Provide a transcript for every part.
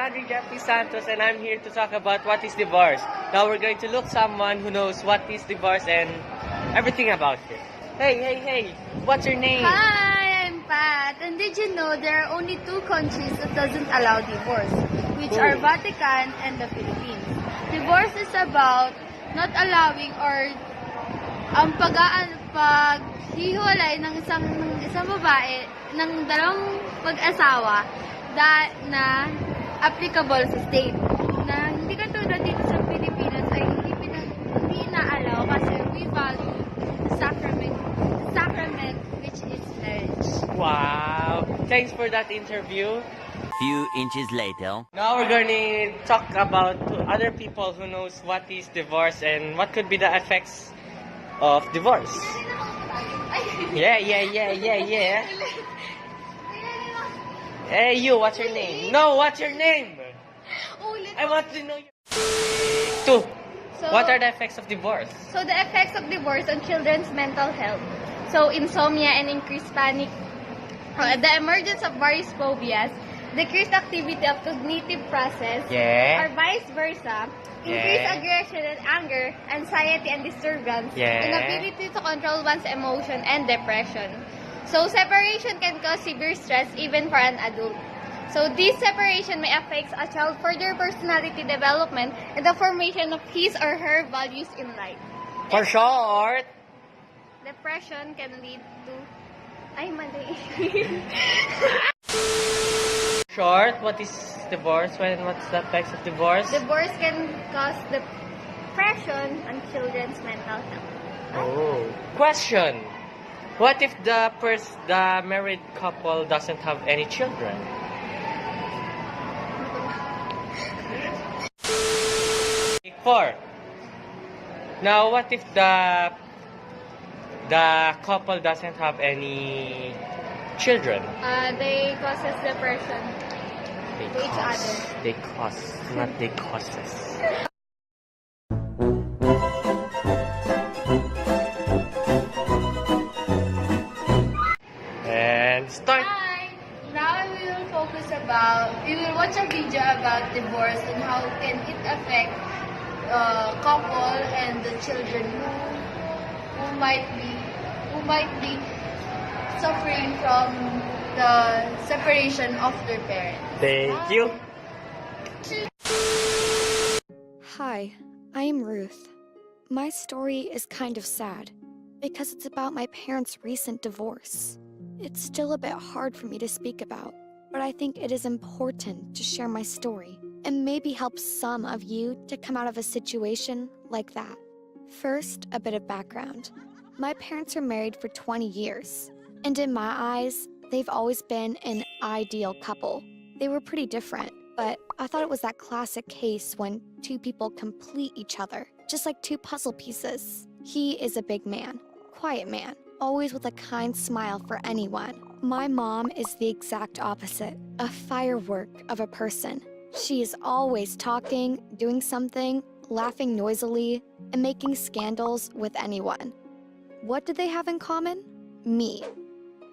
Alexander Jeffrey Santos, and I'm here to talk about what is divorce. Now we're going to look someone who knows what is divorce and everything about it. Hey, what's your name? Hi, I'm Pat. And did you know there are only two countries that doesn't allow divorce, which are Vatican and the Philippines. Divorce is about not allowing or ang paghihiwalay ng isang babae ng dalawang mag-asawa na applicable sa state. Na hindi katulad dito sa Pilipinas ay hindi na-allow kasi we value the sacrament which is marriage. Wow! Thanks for that interview. Few inches later. Now we're going to talk about other people who knows what is divorce and what could be the effects of divorce. Yeah. Hey, you, what's your name? No, what's your name? I want to know your... Two. What are the effects of divorce? So the effects of divorce on children's mental health. So insomnia and increased panic. The emergence of various phobias. Decreased activity of cognitive process. Yeah. Or vice versa. Increased aggression and anger, anxiety and disturbance. Yeah. Inability to control one's emotion and depression. So separation can cause severe stress even for an adult. So this separation may affect a child's further personality development and the formation of his or her values in life. For short, Depression can lead to... Ay, mali. Short, what is divorce? What's the effects of divorce? Divorce can cause depression on children's mental health. Oh. Question. What if the married couple doesn't have any children? Four. Now, what if the couple doesn't have any children? They causes depression to each other. They cause, not they causes. And start. Hi! Now we will watch a video about divorce and how can it affect couple and the children who might be suffering from the separation of their parents. Thank you. Hi, I am Ruth. My story is kind of sad because it's about my parents' recent divorce. It's still a bit hard for me to speak about, but I think it is important to share my story and maybe help some of you to come out of a situation like that. First, a bit of background. My parents were married for 20 years, and in my eyes, they've always been an ideal couple. They were pretty different, but I thought it was that classic case when two people complete each other, just like two puzzle pieces. He is a big man, quiet man, always with a kind smile for anyone. My mom is the exact opposite, a firework of a person. She is always talking, doing something, laughing noisily, and making scandals with anyone. What do they have in common? Me.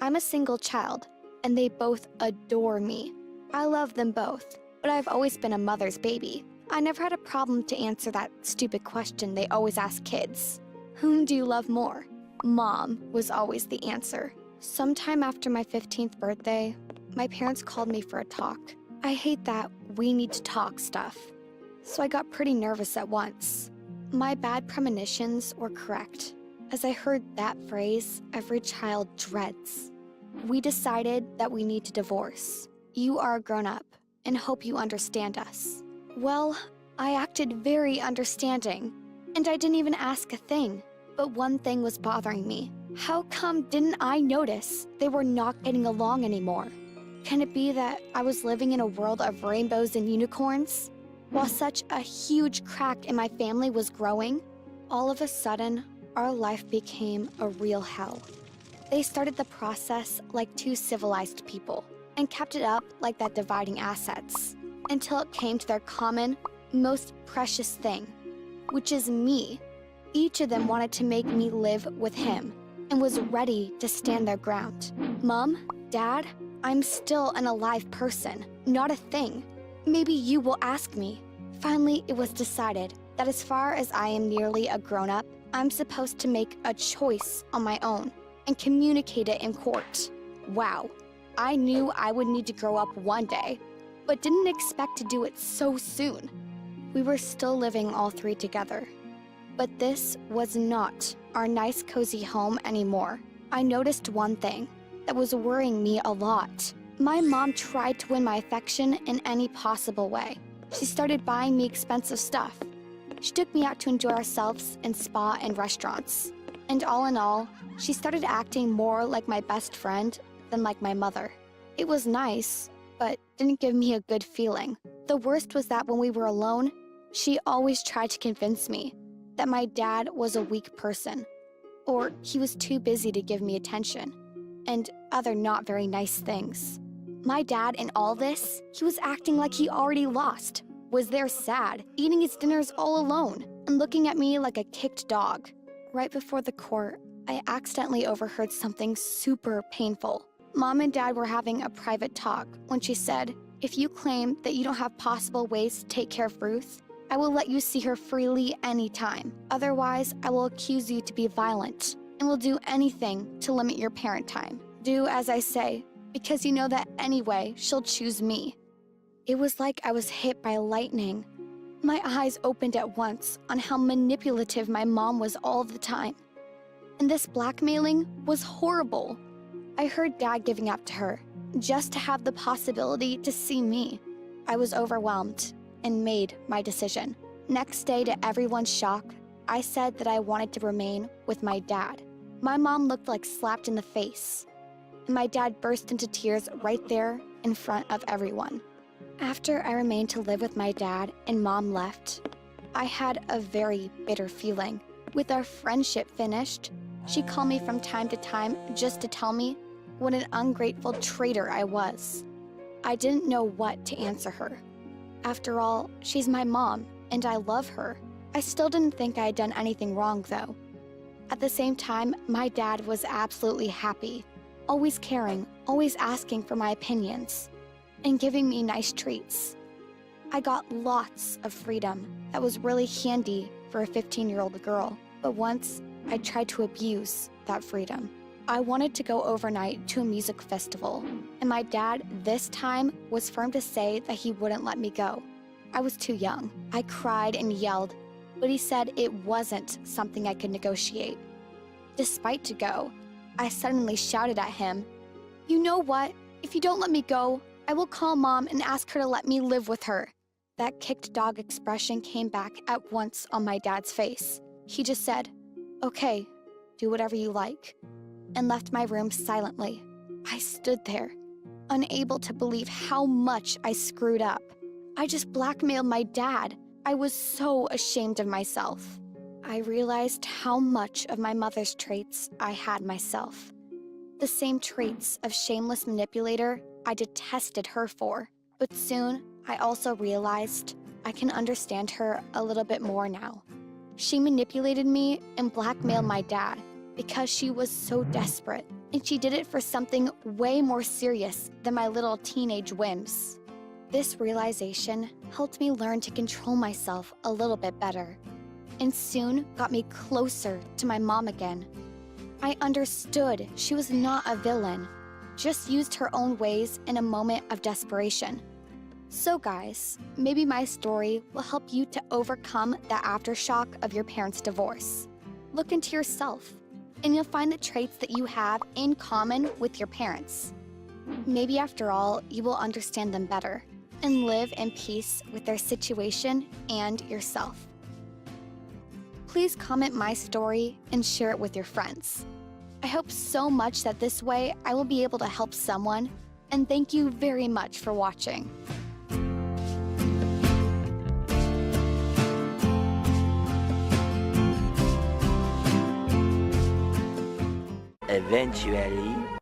I'm a single child, and they both adore me. I love them both, but I've always been a mother's baby. I never had a problem to answer that stupid question they always ask kids. Whom do you love more? Mom was always the answer. Sometime after my 15th birthday, my parents called me for a talk. I hate that we need to talk stuff. So I got pretty nervous at once. My bad premonitions were correct. As I heard that phrase, every child dreads. We decided that we need to divorce. You are a grown-up and hope you understand us. Well, I acted very understanding, and I didn't even ask a thing. But one thing was bothering me. How come didn't I notice they were not getting along anymore? Can it be that I was living in a world of rainbows and unicorns? While such a huge crack in my family was growing, all of a sudden, our life became a real hell. They started the process like two civilized people and kept it up like that, dividing assets, until it came to their common, most precious thing, which is me. Each of them wanted to make me live with him and was ready to stand their ground. Mom, Dad, I'm still an alive person, not a thing. Maybe you will ask me. Finally, it was decided that as far as I am nearly a grown-up, I'm supposed to make a choice on my own and communicate it in court. Wow, I knew I would need to grow up one day, but didn't expect to do it so soon. We were still living all three together. But this was not our nice cozy home anymore. I noticed one thing that was worrying me a lot. My mom tried to win my affection in any possible way. She started buying me expensive stuff. She took me out to enjoy ourselves in spa and restaurants. And all in all, she started acting more like my best friend than like my mother. It was nice, but didn't give me a good feeling. The worst was that when we were alone, she always tried to convince me that my dad was a weak person, or he was too busy to give me attention, and other not very nice things. My dad in all this, he was acting like he already lost, was there sad, eating his dinners all alone, and looking at me like a kicked dog. Right before the court, I accidentally overheard something super painful. Mom and Dad were having a private talk when she said, "If you claim that you don't have possible ways to take care of Ruth, I will let you see her freely anytime. Otherwise, I will accuse you to be violent and will do anything to limit your parent time. Do as I say, because you know that anyway, she'll choose me." It was like I was hit by lightning. My eyes opened at once on how manipulative my mom was all the time. And this blackmailing was horrible. I heard Dad giving up to her, just to have the possibility to see me. I was overwhelmed and made my decision. Next day, to everyone's shock, I said that I wanted to remain with my dad. My mom looked like slapped in the face, and my dad burst into tears right there in front of everyone. After I remained to live with my dad and Mom left, I had a very bitter feeling. With our friendship finished, she called me from time to time just to tell me what an ungrateful traitor I was. I didn't know what to answer her. After all, she's my mom, and I love her. I still didn't think I had done anything wrong, though. At the same time, my dad was absolutely happy, always caring, always asking for my opinions, and giving me nice treats. I got lots of freedom that was really handy for a 15-year-old girl, but once I tried to abuse that freedom. I wanted to go overnight to a music festival, and my dad this time was firm to say that he wouldn't let me go. I was too young. I cried and yelled, but he said it wasn't something I could negotiate. Despite to go, I suddenly shouted at him, "You know what? If you don't let me go, I will call Mom and ask her to let me live with her." That kicked dog expression came back at once on my dad's face. He just said, "Okay, do whatever you like," and left my room silently. I stood there, unable to believe how much I screwed up. I just blackmailed my dad. I was so ashamed of myself. I realized how much of my mother's traits I had myself. The same traits of shameless manipulator I detested her for. But soon, I also realized I can understand her a little bit more now. She manipulated me and blackmailed my dad because she was so desperate, and she did it for something way more serious than my little teenage whims. This realization helped me learn to control myself a little bit better, and soon got me closer to my mom again. I understood she was not a villain, just used her own ways in a moment of desperation. So guys, maybe my story will help you to overcome the aftershock of your parents' divorce. Look into yourself, and you'll find the traits that you have in common with your parents. Maybe after all, you will understand them better and live in peace with their situation and yourself. Please comment my story and share it with your friends. I hope so much that this way I will be able to help someone, and thank you very much for watching. Eventually,